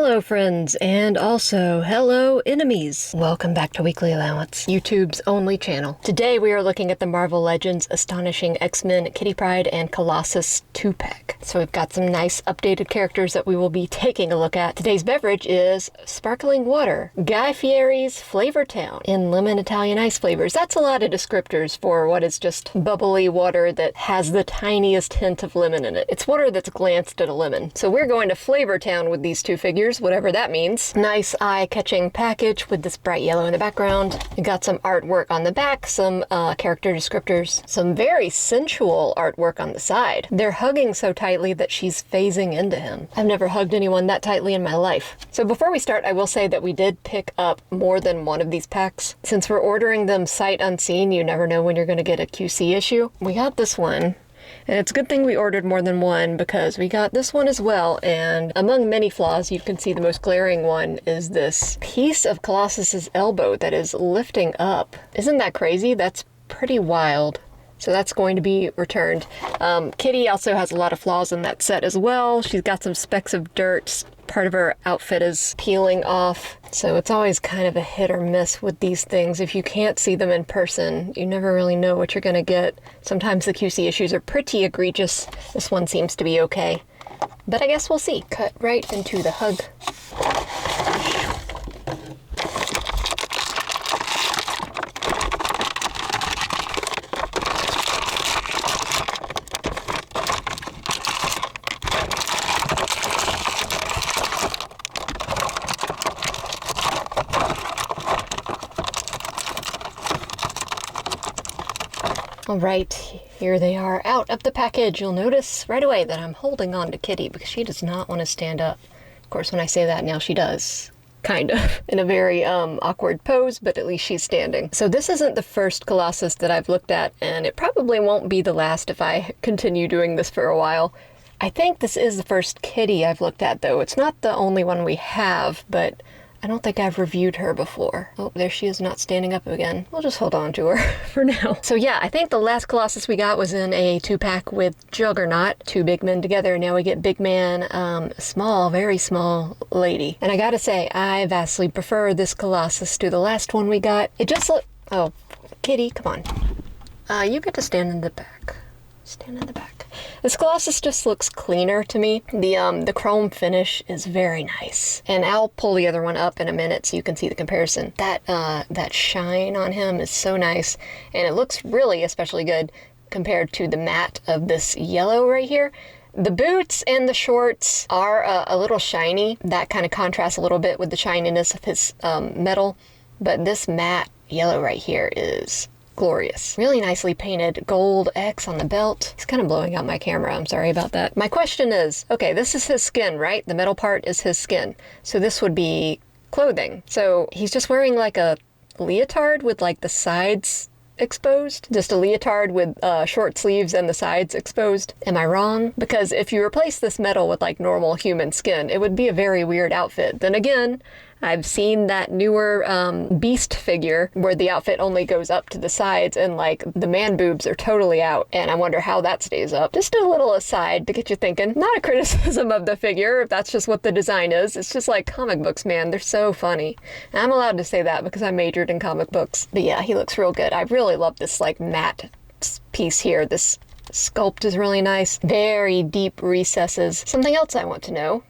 Hello friends, and also hello enemies. Welcome back to Weekly Allowance, YouTube's only channel. Today we are looking at the Marvel Legends Astonishing X-Men Kitty Pryde and Colossus 2-pack. So we've got some nice updated characters that we will be taking a look at. Today's beverage is sparkling water, Guy Fieri's Flavor Town in lemon Italian ice flavors. That's a lot of descriptors for what is just bubbly water that has the tiniest hint of lemon in it. It's water that's glanced at a lemon. So we're going to Flavor Town with these two figures, whatever that means. Nice eye-catching package with this bright yellow in the background. We got some artwork on the back, some character descriptors, some very sensual artwork on the side. They're hugging so tightly that she's phasing into him. I've never hugged anyone that tightly in my life. So before we start, I will say that we did pick up more than one of these packs. Since we're ordering them sight unseen, you never know when you're going to get a QC issue. We got this one. And it's a good thing we ordered more than one because we got this one as well, and among many flaws, you can see the most glaring one is this piece of Colossus's elbow that is lifting up. Isn't that crazy? That's pretty wild. So that's going to be returned. Kitty also has a lot of flaws in that set as well. She's got some specks of dirt. Part of her outfit is peeling off. So it's always kind of a hit or miss with these things. If you can't see them in person, you never really know what you're gonna get. Sometimes the QC issues are pretty egregious. This one seems to be okay. But I guess we'll see. Cut right into the hug. All right, here they are out of the package. You'll notice right away that I'm holding on to Kitty because she does not want to stand up. Of course, when I say that now, she does. Kind of. In a very awkward pose, but at least she's standing. So this isn't the first Colossus that I've looked at, and it probably won't be the last if I continue doing this for a while. I think this is the first Kitty I've looked at, though. It's not the only one we have, but I don't think I've reviewed her before. Oh, there she is, not standing up again. We'll just hold on to her for now. So yeah, I think the last Colossus we got was in a 2-pack with Juggernaut, two big men together. Now we get big man, small, very small lady. And I gotta say, I vastly prefer this Colossus to the last one we got. It just oh, Kitty, come on. You get to stand in the back. Stand in the back. This Colossus just looks cleaner to me. The chrome finish is very nice. And I'll pull the other one up in a minute so you can see the comparison. That shine on him is so nice. And it looks really especially good compared to the matte of this yellow right here. The boots and the shorts are a little shiny. That kind of contrasts a little bit with the shininess of his metal. But this matte yellow right here is glorious. Really nicely painted gold X on the belt. It's kind of blowing out my camera. I'm sorry about that. My question is, okay, this is his skin, right? The metal part is his skin. So this would be clothing. So he's just wearing like a leotard with like the sides exposed. Just a leotard with short sleeves and the sides exposed. Am I wrong? Because if you replace this metal with like normal human skin, it would be a very weird outfit. Then again, I've seen that newer Beast figure where the outfit only goes up to the sides and like the man boobs are totally out, and I wonder how that stays up. Just a little aside to get you thinking. Not a criticism of the figure, if that's just what the design is. It's just like comic books, man. They're so funny. And I'm allowed to say that because I majored in comic books. But yeah, he looks real good. I really love this like matte piece here. This sculpt is really nice. Very deep recesses. Something else I want to know,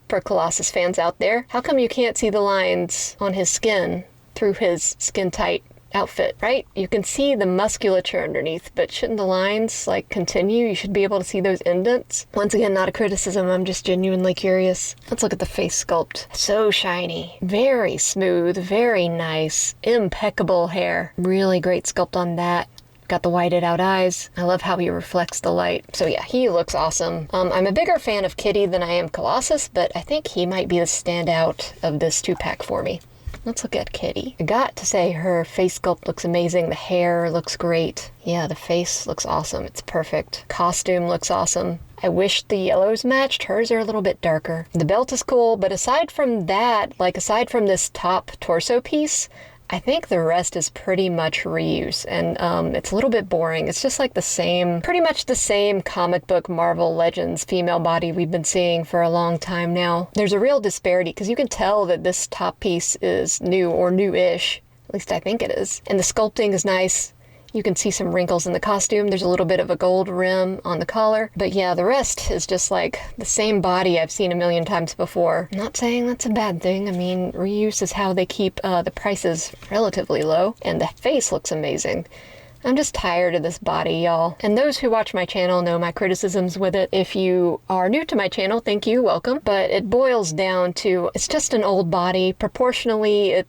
for Colossus fans out there, how come you can't see the lines on his skin through his skin-tight outfit, right? You can see the musculature underneath, but shouldn't the lines like continue? You should be able to see those indents. Once again, not a criticism, I'm just genuinely curious. Let's look at the face sculpt. So shiny, very smooth, very nice, impeccable hair. Really great sculpt on that. Got the whited out eyes. I love how he reflects the light. So yeah, he looks awesome. I'm a bigger fan of Kitty than I am Colossus, but I think he might be the standout of this 2-pack for me. Let's look at Kitty. I got to say her face sculpt looks amazing. The hair looks great. Yeah, the face looks awesome. It's perfect. Costume looks awesome. I wish the yellows matched. Hers are a little bit darker. The belt is cool, but aside from that, like aside from this top torso piece, I think the rest is pretty much reuse, and it's a little bit boring. It's just like pretty much the same comic book Marvel Legends female body we've been seeing for a long time now. There's a real disparity because you can tell that this top piece is new or new-ish. At least I think it is. And the sculpting is nice. You can see some wrinkles in the costume. There's a little bit of a gold rim on the collar. But yeah, the rest is just like the same body I've seen a million times before. I'm not saying that's a bad thing. I mean, reuse is how they keep the prices relatively low. And the face looks amazing. I'm just tired of this body, y'all. And those who watch my channel know my criticisms with it. If you are new to my channel, thank you, welcome. But it boils down to, it's just an old body. Proportionally,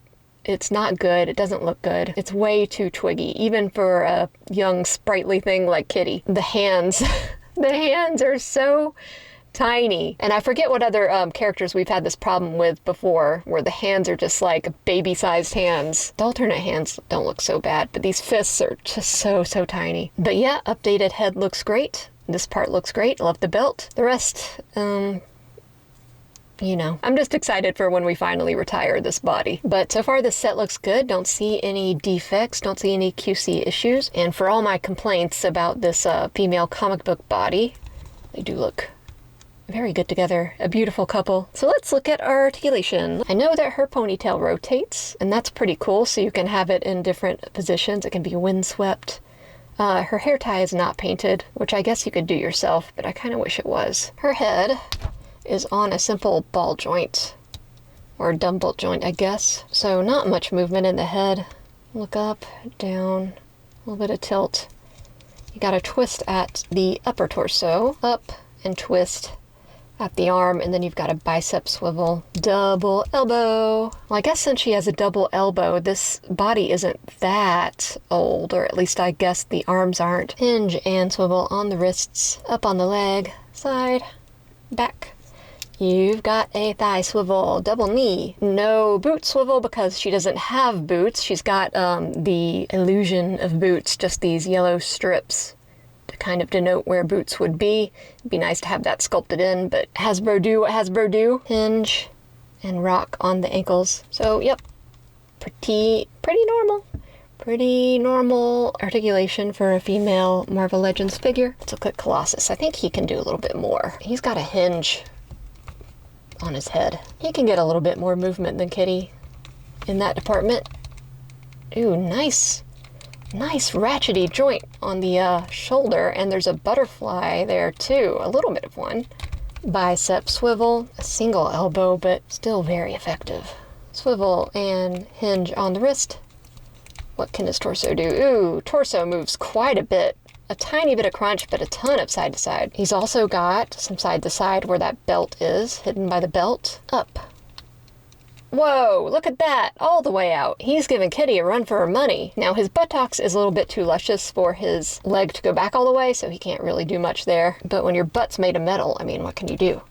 it's not good. It doesn't look good. It's way too twiggy, even for a young, sprightly thing like Kitty. The hands, the hands are so tiny. And I forget what other characters we've had this problem with before, where the hands are just like baby-sized hands. The alternate hands don't look so bad, but these fists are just so tiny. But yeah, updated head looks great. This part looks great. Love the belt. The rest, you know, I'm just excited for when we finally retire this body. But so far this set looks good. Don't see any defects, don't see any QC issues. And for all my complaints about this female comic book body, they do look very good together. A beautiful couple. So let's look at articulation. I know that her ponytail rotates, and that's pretty cool. So you can have it in different positions. It can be windswept. Her hair tie is not painted, which I guess you could do yourself, but I kind of wish it was. Her head is on a simple ball joint, or dumb bolt joint, I guess. So not much movement in the head. Look up, down, a little bit of tilt. You got a twist at the upper torso, up and twist at the arm, and then you've got a bicep swivel. Double elbow. Well, I guess since she has a double elbow, this body isn't that old, or at least I guess the arms aren't. Hinge and swivel on the wrists, up on the leg, side, back. You've got a thigh swivel, double knee. No boot swivel because she doesn't have boots. She's got the illusion of boots, just these yellow strips to kind of denote where boots would be. It'd be nice to have that sculpted in, but Hasbro do what Hasbro do. Hinge and rock on the ankles. So, yep, pretty normal. Pretty normal articulation for a female Marvel Legends figure. Let's look at Colossus. I think he can do a little bit more. He's got a hinge on his head. He can get a little bit more movement than Kitty in that department. Ooh, nice ratchety joint on the shoulder, and there's a butterfly there too, a little bit of one. Bicep swivel, a single elbow, but still very effective. Swivel and hinge on the wrist. What can his torso do? Ooh, torso moves quite a bit. A tiny bit of crunch, but a ton of side to side. He's also got some side to side where that belt is, hidden by the belt. Up. Whoa, look at that, all the way out. He's giving Kitty a run for her money. Now his buttocks is a little bit too luscious for his leg to go back all the way, so he can't really do much there. But when your butt's made of metal, I mean, what can you do?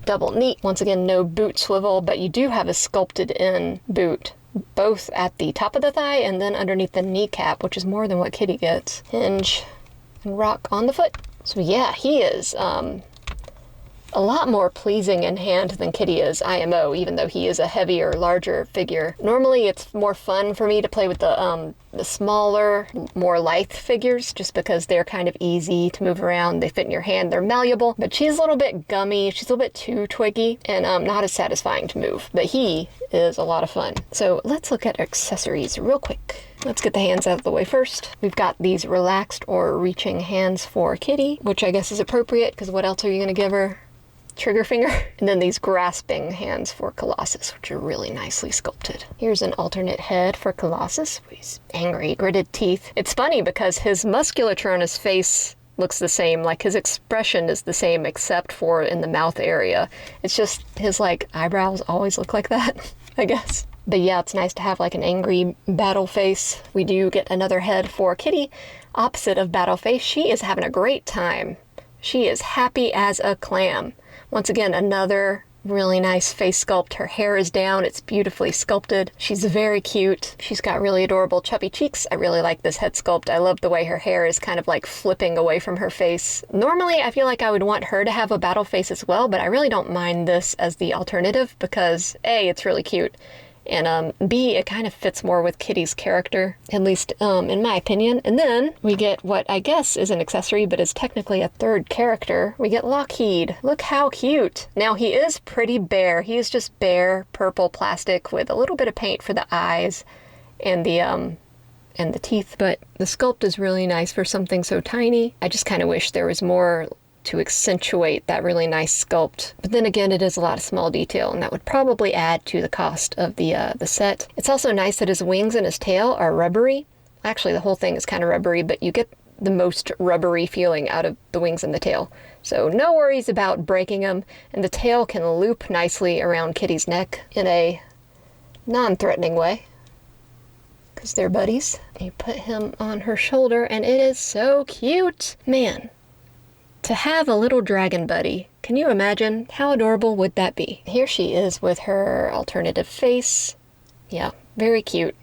Double knee. Once again, no boot swivel, but you do have a sculpted in boot, both at the top of the thigh and then underneath the kneecap, which is more than what Kitty gets. Hinge and rock on the foot. So yeah, he is a lot more pleasing in hand than Kitty is IMO, even though he is a heavier, larger figure. Normally it's more fun for me to play with the smaller, more lithe figures, just because they're kind of easy to move around. They fit in your hand, they're malleable, but she's a little bit gummy, she's a little bit too twiggy, and not as satisfying to move. But he is a lot of fun. So let's look at accessories real quick. Let's get the hands out of the way first. We've got these relaxed or reaching hands for Kitty, which I guess is appropriate, because what else are you gonna give her? Trigger finger. And then these grasping hands for Colossus, which are really nicely sculpted. Here's an alternate head for Colossus. He's angry, gritted teeth. It's funny because his musculature on his face looks the same, like his expression is the same except for in the mouth area. It's just his like eyebrows always look like that, I guess. But yeah, it's nice to have like an angry battle face. We do get another head for Kitty, opposite of battle face. She is having a great time. She is happy as a clam. Once again, another really nice face sculpt. Her hair is down. It's beautifully sculpted. She's very cute. She's got really adorable chubby cheeks. I really like this head sculpt. I love the way her hair is kind of like flipping away from her face. Normally, I feel like I would want her to have a battle face as well, but I really don't mind this as the alternative because A, it's really cute, And B, it kind of fits more with Kitty's character, at least in my opinion. And then we get what I guess is an accessory, but is technically a third character. We get Lockheed. Look how cute. Now he is pretty bare. He is just bare purple plastic with a little bit of paint for the eyes and the teeth. But the sculpt is really nice for something so tiny. I just kind of wish there was more to accentuate that really nice sculpt. But then again, it is a lot of small detail, and that would probably add to the cost of the set. It's also nice that his wings and his tail are rubbery. Actually, the whole thing is kind of rubbery, but you get the most rubbery feeling out of the wings and the tail. So no worries about breaking them, and the tail can loop nicely around Kitty's neck in a non-threatening way, because they're buddies. You put him on her shoulder, and it is so cute. Man. To have a little dragon buddy, can you imagine? How adorable would that be? Here she is with her alternative face. Yeah, very cute.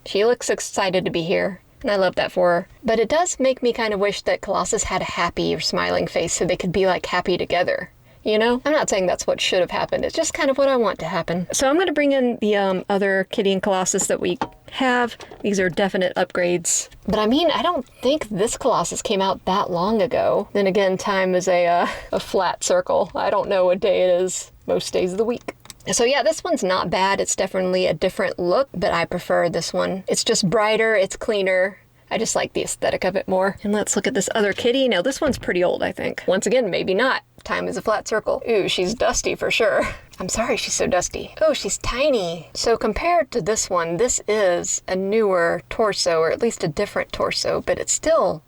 She looks excited to be here, and I love that for her. But it does make me kind of wish that Colossus had a happy or smiling face so they could be like happy together. You know? I'm not saying that's what should have happened. It's just kind of what I want to happen. So I'm going to bring in the other Kitty and Colossus that we have. These are definite upgrades. But I mean, I don't think this Colossus came out that long ago. Then again, time is a flat circle. I don't know what day it is most days of the week. So yeah, this one's not bad. It's definitely a different look, but I prefer this one. It's just brighter, it's cleaner. I just like the aesthetic of it more. And let's look at this other Kitty. Now this one's pretty old, I think. Once again, maybe not. Time is a flat circle. Ooh, she's dusty for sure. I'm sorry she's so dusty. Oh, she's tiny. So compared to this one, this is a newer torso, or at least a different torso, but it's still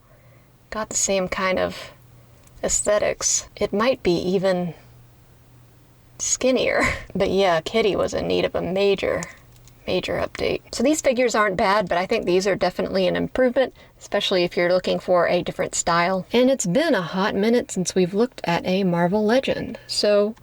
got the same kind of aesthetics. It might be even skinnier. But yeah, Kitty was in need of a major update. So these figures aren't bad, but I think these are definitely an improvement, especially if you're looking for a different style. And it's been a hot minute since we've looked at a Marvel Legend. So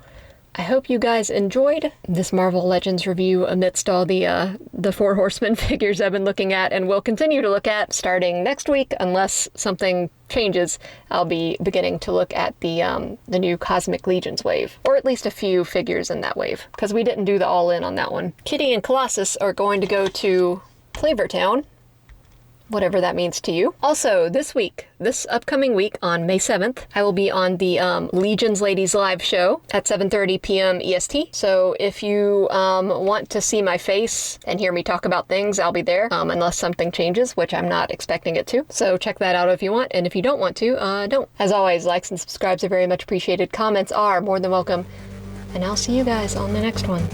I hope you guys enjoyed this Marvel Legends review amidst all the Four Horsemen figures I've been looking at and will continue to look at starting next week, unless something changes. I'll be beginning to look at the new Cosmic Legions wave, or at least a few figures in that wave, because we didn't do the all-in on that one. Kitty and Colossus are going to go to Flavortown, whatever that means to you. Also, this upcoming week on May 7th, I will be on the Legions Ladies live show at 7:30 p.m. EST. So if you want to see my face and hear me talk about things, I'll be there, unless something changes, which I'm not expecting it to. So check that out if you want, and if you don't want to, don't. As always, likes and subscribes are very much appreciated. Comments are more than welcome, and I'll see you guys on the next one.